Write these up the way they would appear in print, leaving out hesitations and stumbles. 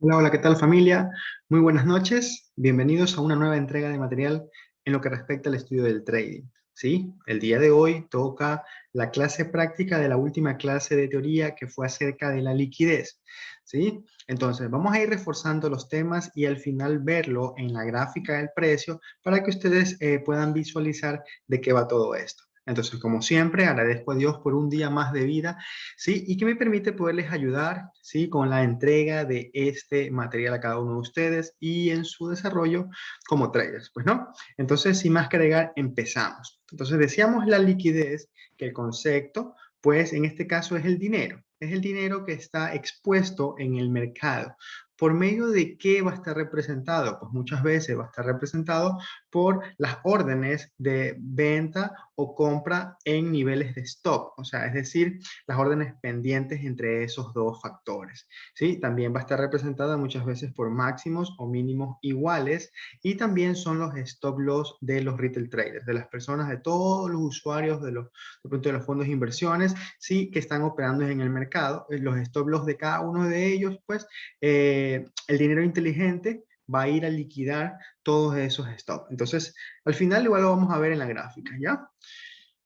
Hola, hola, ¿qué tal familia? Muy buenas noches. Bienvenidos a una nueva entrega de material en lo que respecta al estudio del trading. ¿Sí? El día de hoy toca la clase práctica de la última clase de teoría que fue acerca de la liquidez. ¿Sí? Entonces, vamos a ir reforzando los temas y al final verlo en la gráfica del precio para que ustedes puedan visualizar de qué va todo esto. Entonces, como siempre, agradezco a Dios por un día más de vida. ¿Sí? Y que me permite poderles ayudar, ¿sí? Con la entrega de este material a cada uno de ustedes y en su desarrollo como traders, pues, ¿no? Entonces, sin más que agregar, empezamos. Entonces, decíamos la liquidez, que el concepto, pues, en este caso es el dinero. Es el dinero que está expuesto en el mercado. ¿Por medio de qué va a estar representado? Pues muchas veces va a estar representado por las órdenes de venta o compra en niveles de stop, o sea, es decir, las órdenes pendientes entre esos dos factores. ¿Sí? También va a estar representada muchas veces por máximos o mínimos iguales y también son los stop loss de los retail traders, de las personas, de todos los usuarios de los fondos de inversiones, sí, que están operando en el mercado. Los stop loss de cada uno de ellos, pues, el dinero inteligente va a ir a liquidar todos esos stops. Entonces, al final igual lo vamos a ver en la gráfica, ¿ya?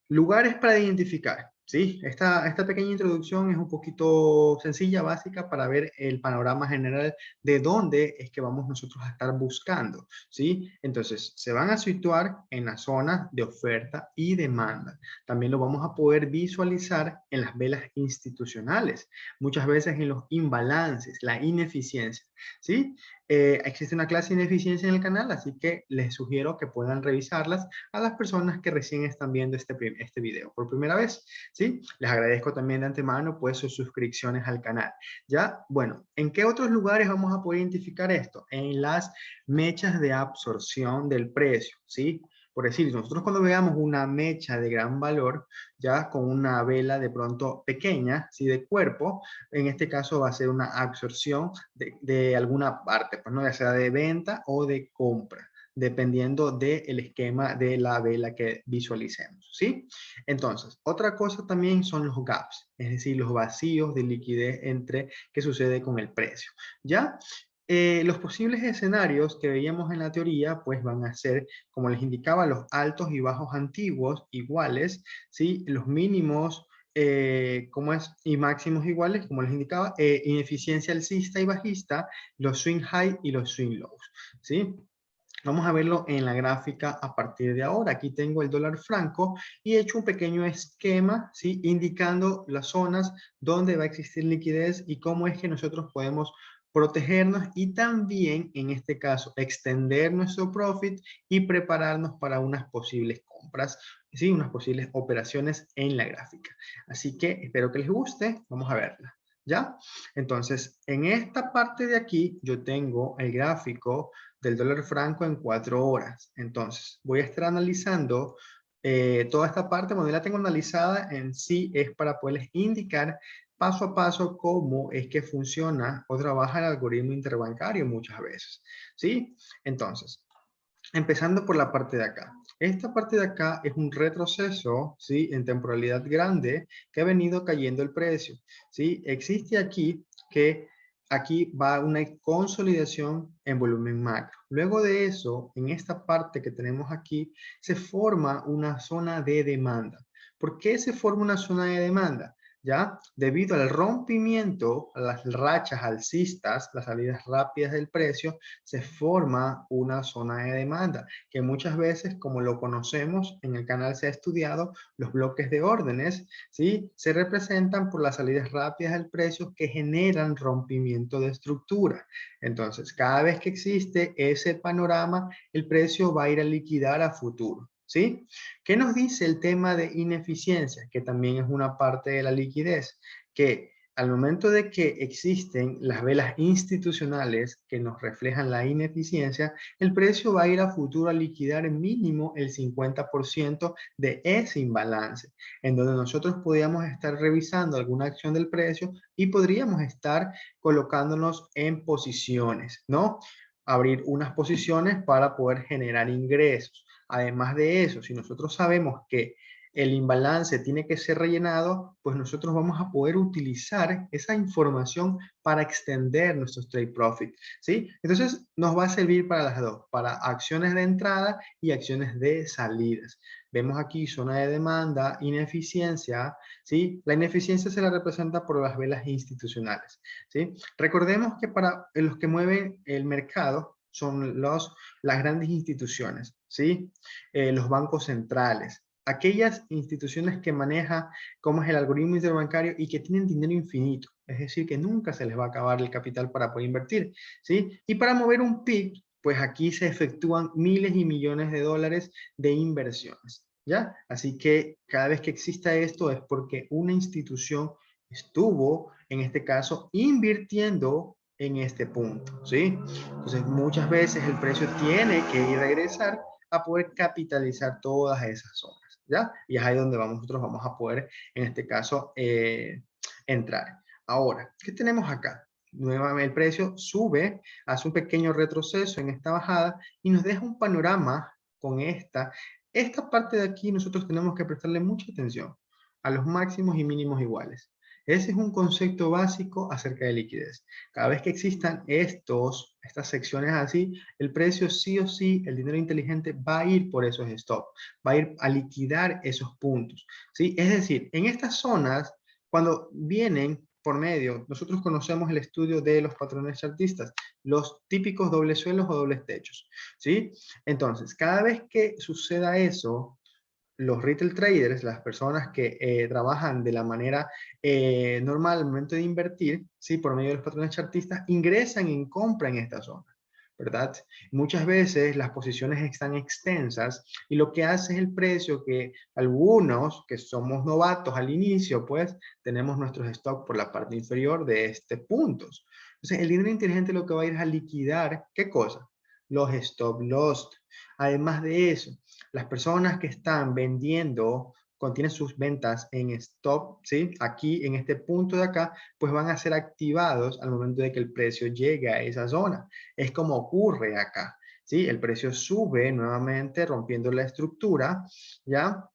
Lugares para identificar. Sí, esta pequeña introducción es un poquito sencilla, básica, para ver el panorama general de dónde es que vamos nosotros a estar buscando. ¿Sí? Entonces, se van a situar en la zona de oferta y demanda. También lo vamos a poder visualizar en las velas institucionales, muchas veces en los imbalances, la ineficiencia. ¿Sí? Existe una clase de ineficiencia en el canal, así que les sugiero que puedan revisarlas a las personas que recién están viendo este video por primera vez, ¿sí? Les agradezco también de antemano, pues, sus suscripciones al canal, ¿ya? Bueno, ¿en qué otros lugares vamos a poder identificar esto? En las mechas de absorción del precio, ¿sí? Por decir, nosotros cuando veamos una mecha de gran valor, ya con una vela de pronto pequeña, ¿sí? De cuerpo, en este caso va a ser una absorción de alguna parte, pues, ¿no? Ya sea de venta o de compra, dependiendo del esquema de la vela que visualicemos, ¿sí? Entonces, otra cosa también son los gaps, es decir, los vacíos de liquidez entre que sucede con el precio, ¿ya? Los posibles escenarios que veíamos en la teoría, pues van a ser, como les indicaba, los altos y bajos antiguos iguales, ¿sí? Los mínimos, ¿cómo es? Y máximos iguales, como les indicaba, ineficiencia alcista y bajista, los swing high y los swing lows, ¿sí? Vamos a verlo en la gráfica a partir de ahora. Aquí tengo el dólar franco y he hecho un pequeño esquema, ¿sí? Indicando las zonas donde va a existir liquidez y cómo es que nosotros podemos protegernos y también, en este caso, extender nuestro profit y prepararnos para unas posibles compras, ¿sí? Unas posibles operaciones en la gráfica. Así que espero que les guste. Vamos a verla. ¿Ya? Entonces, en esta parte de aquí yo tengo el gráfico del dólar franco en 4 horas. Entonces, voy a estar analizando toda esta parte. Cuando ya la tengo analizada, en sí es para poderles indicar paso a paso cómo es que funciona o trabaja el algoritmo interbancario muchas veces. ¿Sí? Entonces, empezando por la parte de acá. Esta parte de acá es un retroceso, ¿sí? En temporalidad grande que ha venido cayendo el precio, ¿sí? Existe aquí que aquí va una consolidación en volumen macro. Luego de eso, en esta parte que tenemos aquí, se forma una zona de demanda. ¿Por qué se forma una zona de demanda? ¿Ya? Debido al rompimiento, a las rachas alcistas, las salidas rápidas del precio, se forma una zona de demanda, que muchas veces, como lo conocemos, en el canal se ha estudiado, los bloques de órdenes, ¿sí? Se representan por las salidas rápidas del precio que generan rompimiento de estructura. Entonces, cada vez que existe ese panorama, el precio va a ir a liquidar a futuro. ¿Sí? ¿Qué nos dice el tema de ineficiencia? Que también es una parte de la liquidez, que al momento de que existen las velas institucionales que nos reflejan la ineficiencia, el precio va a ir a futuro a liquidar mínimo el 50% de ese imbalance, en donde nosotros podríamos estar revisando alguna acción del precio y podríamos estar colocándonos en posiciones, ¿no? Abrir unas posiciones para poder generar ingresos. Además de eso, si nosotros sabemos que el imbalance tiene que ser rellenado, pues nosotros vamos a poder utilizar esa información para extender nuestros trade profit, ¿sí? Entonces nos va a servir para las dos, para acciones de entrada y acciones de salidas. Vemos aquí zona de demanda, ineficiencia, ¿sí? La ineficiencia se la representa por las velas institucionales, ¿sí? Recordemos que para los que mueven el mercado son las grandes instituciones, ¿sí? Los bancos centrales, aquellas instituciones que manejan cómo es el algoritmo interbancario y que tienen dinero infinito, es decir, que nunca se les va a acabar el capital para poder invertir, ¿sí? Y para mover un PIB, pues aquí se efectúan miles y millones de dólares de inversiones, ¿ya? Así que cada vez que exista esto es porque una institución estuvo, en este caso, invirtiendo en este punto, ¿sí? Entonces, muchas veces el precio tiene que ir a regresar a poder capitalizar todas esas zonas, ¿ya? Y es ahí donde nosotros vamos a poder, en este caso, entrar. Ahora, ¿qué tenemos acá? Nuevamente el precio sube, hace un pequeño retroceso en esta bajada y nos deja un panorama con esta parte de aquí nosotros tenemos que prestarle mucha atención a los máximos y mínimos iguales. Ese es un concepto básico acerca de liquidez. Cada vez que existan estas secciones así, el precio sí o sí, el dinero inteligente va a ir por esos stops, va a ir a liquidar esos puntos, ¿sí? Es decir, en estas zonas, cuando vienen por medio, nosotros conocemos el estudio de los patrones chartistas, los típicos dobles suelos o dobles techos, ¿sí? Entonces, cada vez que suceda eso, los retail traders, las personas que trabajan de la manera normal al momento de invertir, ¿sí? Por medio de los patrones chartistas, ingresan en compra en esta zona, ¿verdad? Muchas veces las posiciones están extensas y lo que hace es el precio que algunos que somos novatos al inicio, pues tenemos nuestros stocks por la parte inferior de este puntos. Entonces, el dinero inteligente lo que va a ir es a liquidar, ¿qué cosa? Los stop loss. Además de eso, las personas que están vendiendo, contienen sus ventas en stop, ¿sí? Aquí, en este punto de acá, pues van a ser activados al momento de que el precio llegue a esa zona. Es como ocurre acá, ¿sí? El precio sube nuevamente rompiendo la estructura, ¿ya?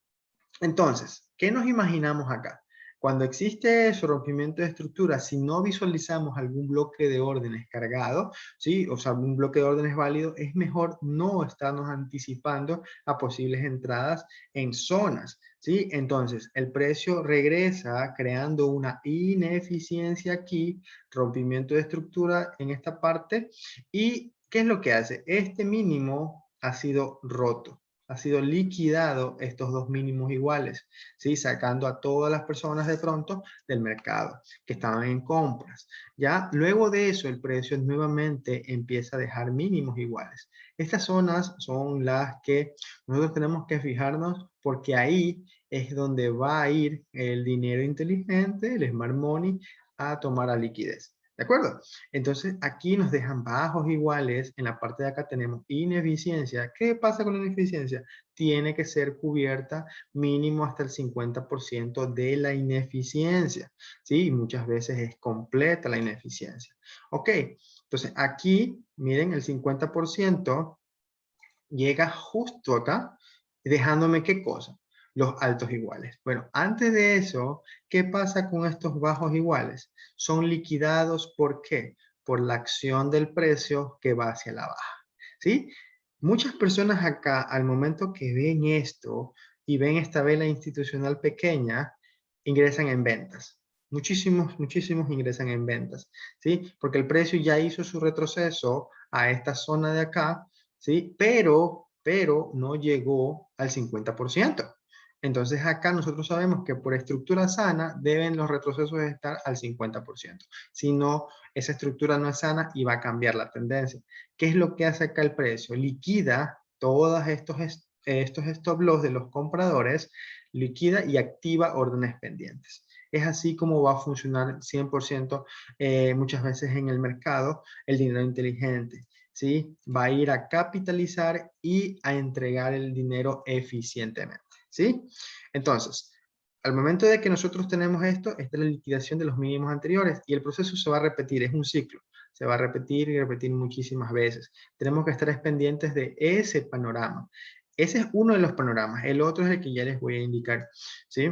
Entonces, ¿qué nos imaginamos acá? Cuando existe ese rompimiento de estructura, si no visualizamos algún bloque de órdenes cargado, ¿sí? O sea, un bloque de órdenes válido, es mejor no estarnos anticipando a posibles entradas en zonas, ¿sí? Entonces, el precio regresa creando una ineficiencia aquí, rompimiento de estructura en esta parte, y ¿qué es lo que hace? Este mínimo ha sido roto, ha sido liquidado estos dos mínimos iguales, ¿sí? Sacando a todas las personas de pronto del mercado que estaban en compras. Ya luego de eso el precio nuevamente empieza a dejar mínimos iguales. Estas zonas son las que nosotros tenemos que fijarnos porque ahí es donde va a ir el dinero inteligente, el smart money, a tomar a liquidez. ¿De acuerdo? Entonces aquí nos dejan bajos iguales, en la parte de acá tenemos ineficiencia. ¿Qué pasa con la ineficiencia? Tiene que ser cubierta mínimo hasta el 50% de la ineficiencia, ¿sí? Y muchas veces es completa la ineficiencia. Ok, entonces aquí, miren, el 50% llega justo acá, dejándome ¿qué cosa? Los altos iguales. Bueno, antes de eso, ¿qué pasa con estos bajos iguales? Son liquidados, ¿por qué? Por la acción del precio que va hacia la baja, ¿sí? Muchas personas acá, al momento que ven esto y ven esta vela institucional pequeña, ingresan en ventas. Muchísimos ingresan en ventas, ¿sí? Porque el precio ya hizo su retroceso a esta zona de acá, ¿sí? Pero no llegó al 50%. Entonces acá nosotros sabemos que por estructura sana deben los retrocesos estar al 50%. Si no, esa estructura no es sana y va a cambiar la tendencia. ¿Qué es lo que hace acá el precio? Liquida todos estos stop loss de los compradores, liquida y activa órdenes pendientes. Es así como va a funcionar 100% muchas veces en el mercado el dinero inteligente. ¿Sí? Va a ir a capitalizar y a entregar el dinero eficientemente, ¿sí? Entonces, al momento de que nosotros tenemos esto, esta es la liquidación de los mínimos anteriores y el proceso se va a repetir, es un ciclo, se va a repetir y repetir muchísimas veces. Tenemos que estar pendientes de ese panorama. Ese es uno de los panoramas. El otro es el que ya les voy a indicar, ¿sí?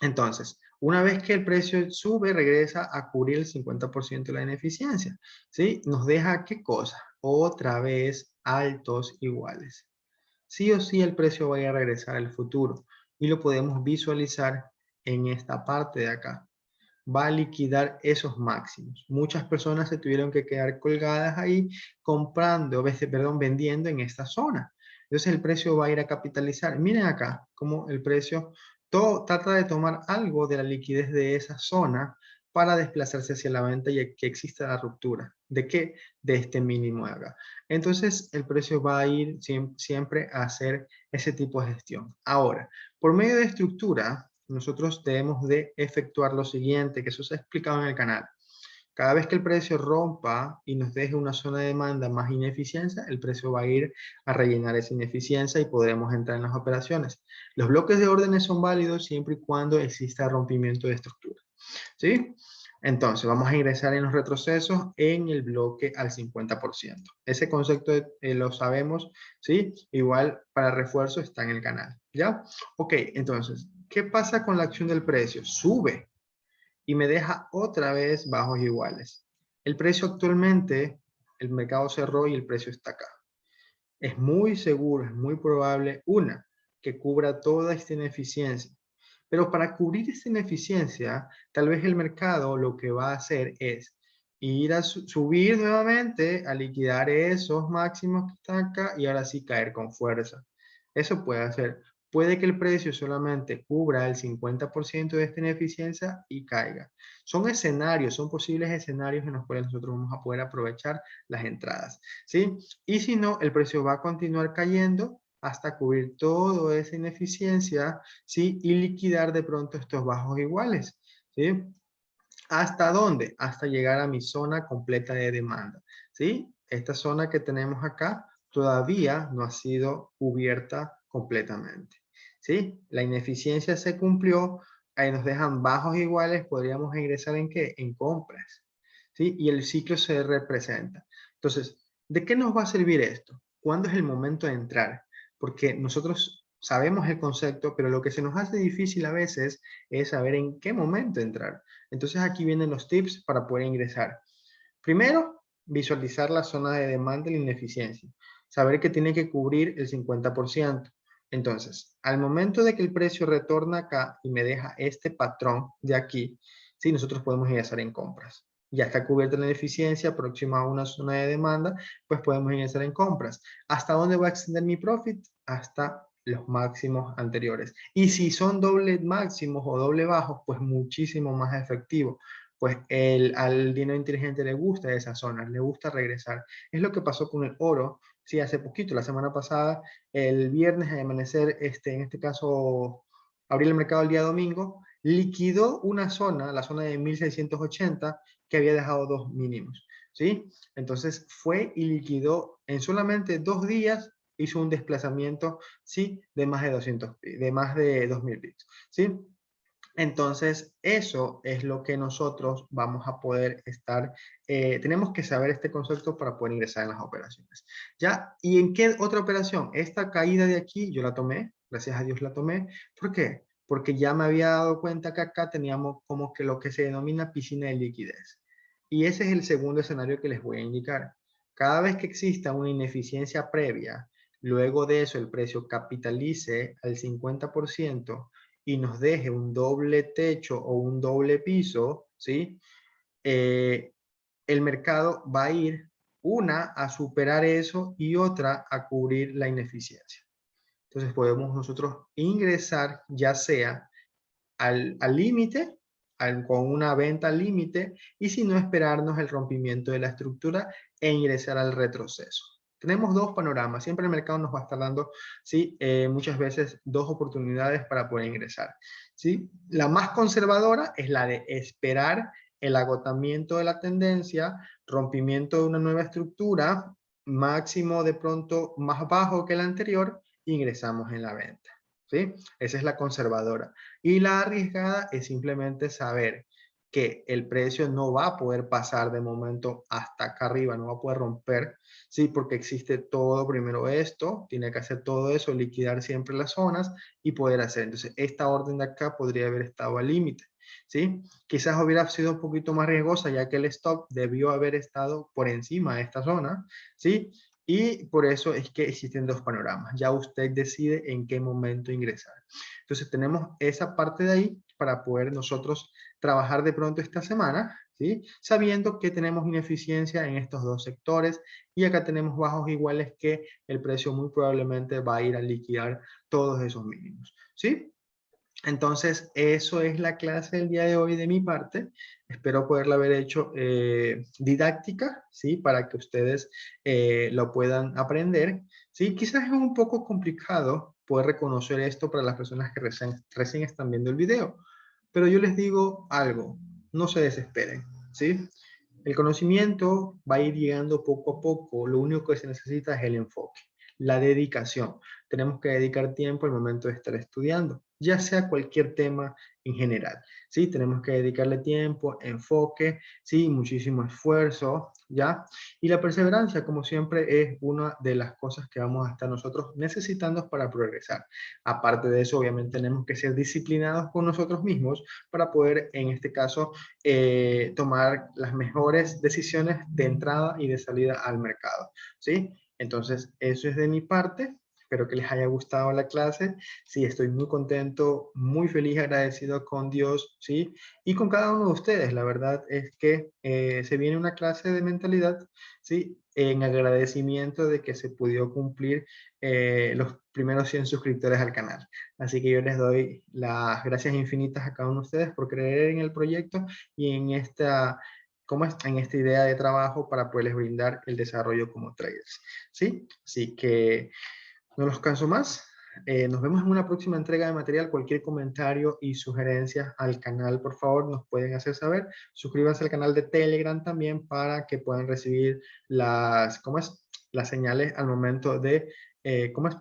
Entonces, una vez que el precio sube, regresa a cubrir el 50% de la ineficiencia, ¿sí? Nos deja, ¿qué cosa? Otra vez altos iguales. Sí o sí el precio va a ir a regresar al futuro y lo podemos visualizar en esta parte de acá. Va a liquidar esos máximos. Muchas personas se tuvieron que quedar colgadas ahí comprando, perdón, vendiendo en esta zona. Entonces el precio va a ir a capitalizar. Miren acá cómo el precio todo trata de tomar algo de la liquidez de esa zona para desplazarse hacia la venta y que exista la ruptura. ¿De qué? De este mínimo de acá. Entonces el precio va a ir siempre a hacer ese tipo de gestión. Ahora, por medio de estructura, nosotros debemos de efectuar lo siguiente, que eso se ha explicado en el canal. Cada vez que el precio rompa y nos deje una zona de demanda más ineficiencia, el precio va a ir a rellenar esa ineficiencia y podremos entrar en las operaciones. Los bloques de órdenes son válidos siempre y cuando exista rompimiento de estructura, ¿sí? Entonces, vamos a ingresar en los retrocesos en el bloque al 50%. Ese concepto lo sabemos, ¿sí? Igual para refuerzo está en el canal, ¿ya? Ok, entonces, ¿qué pasa con la acción del precio? Sube y me deja otra vez bajos iguales. El precio actualmente, el mercado cerró y el precio está acá. Es muy seguro, es muy probable, una, que cubra toda esta ineficiencia. Pero para cubrir esta ineficiencia, tal vez el mercado lo que va a hacer es ir a subir nuevamente, a liquidar esos máximos que están acá y ahora sí caer con fuerza. Eso puede hacer. Puede que el precio solamente cubra el 50% de esta ineficiencia y caiga. Son escenarios, son posibles escenarios en los cuales nosotros vamos a poder aprovechar las entradas, ¿sí? Y si no, el precio va a continuar cayendo hasta cubrir toda esa ineficiencia, ¿sí? Y liquidar de pronto estos bajos iguales, ¿sí? ¿Hasta dónde? Hasta llegar a mi zona completa de demanda, ¿sí? Esta zona que tenemos acá todavía no ha sido cubierta completamente, ¿sí? La ineficiencia se cumplió, ahí nos dejan bajos iguales, podríamos ingresar ¿en qué? En compras, ¿sí? Y el ciclo se representa. Entonces, ¿de qué nos va a servir esto? ¿Cuándo es el momento de entrar? Porque nosotros sabemos el concepto, pero lo que se nos hace difícil a veces es saber en qué momento entrar. Entonces aquí vienen los tips para poder ingresar. Primero, visualizar la zona de demanda y la ineficiencia. Saber que tiene que cubrir el 50%. Entonces, al momento de que el precio retorna acá y me deja este patrón de aquí, sí, nosotros podemos ingresar en compras. Ya está cubierta la ineficiencia, próxima a una zona de demanda, pues podemos ingresar en compras. ¿Hasta dónde va a extender mi profit? Hasta los máximos anteriores. Y si son doble máximos o doble bajos, pues muchísimo más efectivo. Pues al dinero inteligente le gusta esa zona, le gusta regresar. Es lo que pasó con el oro, sí, hace poquito, la semana pasada, el viernes de amanecer, en este caso, abrir el mercado el día domingo, liquidó una zona, la zona de 1680, que había dejado dos mínimos, ¿sí? Entonces fue y liquidó en solamente 2 días, hizo un desplazamiento, sí, de más de 200, de más de 2000 bits, ¿sí? Entonces, eso es lo que nosotros vamos a poder estar, tenemos que saber este concepto para poder ingresar en las operaciones. ¿Ya? ¿Y en qué otra operación? Esta caída de aquí, yo la tomé, gracias a Dios la tomé. ¿Por qué? Porque ya me había dado cuenta que acá teníamos como que lo que se denomina piscina de liquidez. Y ese es el segundo escenario que les voy a indicar. Cada vez que exista una ineficiencia previa, luego de eso el precio capitalice al 50%, y nos deje un doble techo o un doble piso, ¿sí? Eh, el mercado va a ir una a superar eso y otra a cubrir la ineficiencia. Entonces podemos nosotros ingresar ya sea al límite, con una venta al límite, y si no esperarnos el rompimiento de la estructura e ingresar al retroceso. Tenemos dos panoramas, siempre el mercado nos va a estar dando, ¿sí? Muchas veces dos oportunidades para poder ingresar, ¿sí? La más conservadora es la de esperar el agotamiento de la tendencia, rompimiento de una nueva estructura, máximo de pronto más bajo que el anterior, e ingresamos en la venta, ¿sí? Esa es la conservadora. Y la arriesgada es simplemente saber que el precio no va a poder pasar de momento hasta acá arriba, no va a poder romper, ¿sí? Porque existe todo, primero esto, tiene que hacer todo eso, liquidar siempre las zonas y poder hacer. Entonces, esta orden de acá podría haber estado al límite, ¿sí? Quizás hubiera sido un poquito más riesgosa, ya que el stop debió haber estado por encima de esta zona, ¿sí? Y por eso es que existen dos panoramas. Ya usted decide en qué momento ingresar. Entonces tenemos esa parte de ahí para poder nosotros trabajar de pronto esta semana, ¿sí? Sabiendo que tenemos ineficiencia en estos dos sectores y acá tenemos bajos iguales que el precio muy probablemente va a ir a liquidar todos esos mínimos, ¿sí? Entonces, eso es la clase del día de hoy de mi parte. Espero poderla haber hecho didáctica, ¿sí? Para que ustedes lo puedan aprender, ¿sí? Quizás es un poco complicado poder reconocer esto para las personas que recién están viendo el video, pero yo les digo algo, no se desesperen, ¿sí? El conocimiento va a ir llegando poco a poco, lo único que se necesita es el enfoque, la dedicación. Tenemos que dedicar tiempo al momento de estar estudiando, ya sea cualquier tema en general, ¿sí? Tenemos que dedicarle tiempo, enfoque, ¿sí? Muchísimo esfuerzo, ¿ya? Y la perseverancia, como siempre, es una de las cosas que vamos a estar nosotros necesitando para progresar. Aparte de eso, obviamente tenemos que ser disciplinados con nosotros mismos para poder, en este caso, tomar las mejores decisiones de entrada y de salida al mercado, ¿sí? Entonces, eso es de mi parte. Espero que les haya gustado la clase. Sí, estoy muy contento, muy feliz, agradecido con Dios, ¿sí? Y con cada uno de ustedes. La verdad es que se viene una clase de mentalidad, ¿sí? En agradecimiento de que se pudo cumplir los primeros 100 suscriptores al canal. Así que yo les doy las gracias infinitas a cada uno de ustedes por creer en el proyecto y en esta, ¿cómo es? En esta idea de trabajo para poderles brindar el desarrollo como traders, ¿sí? Así que no los canso más. Nos vemos en una próxima entrega de material. Cualquier comentario y sugerencias al canal, por favor, nos pueden hacer saber. Suscríbanse al canal de Telegram también para que puedan recibir ¿cómo es? Las señales al momento de, ¿cómo es?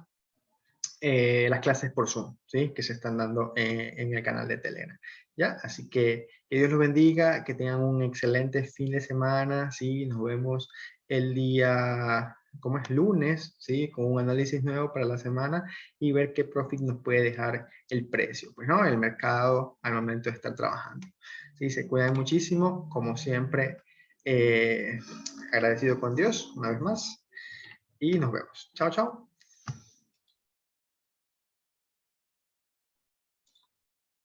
Las clases por Zoom, ¿sí? Que se están dando en el canal de Telegram, ¿ya? Así que Dios los bendiga, que tengan un excelente fin de semana, ¿sí? Nos vemos el día, ¿cómo es? Lunes, ¿sí? Con un análisis nuevo para la semana y ver qué profit nos puede dejar el precio, pues, ¿no? El mercado al momento de estar trabajando. Sí, se cuidan muchísimo, como siempre, agradecido con Dios, una vez más, y nos vemos. Chao, chao.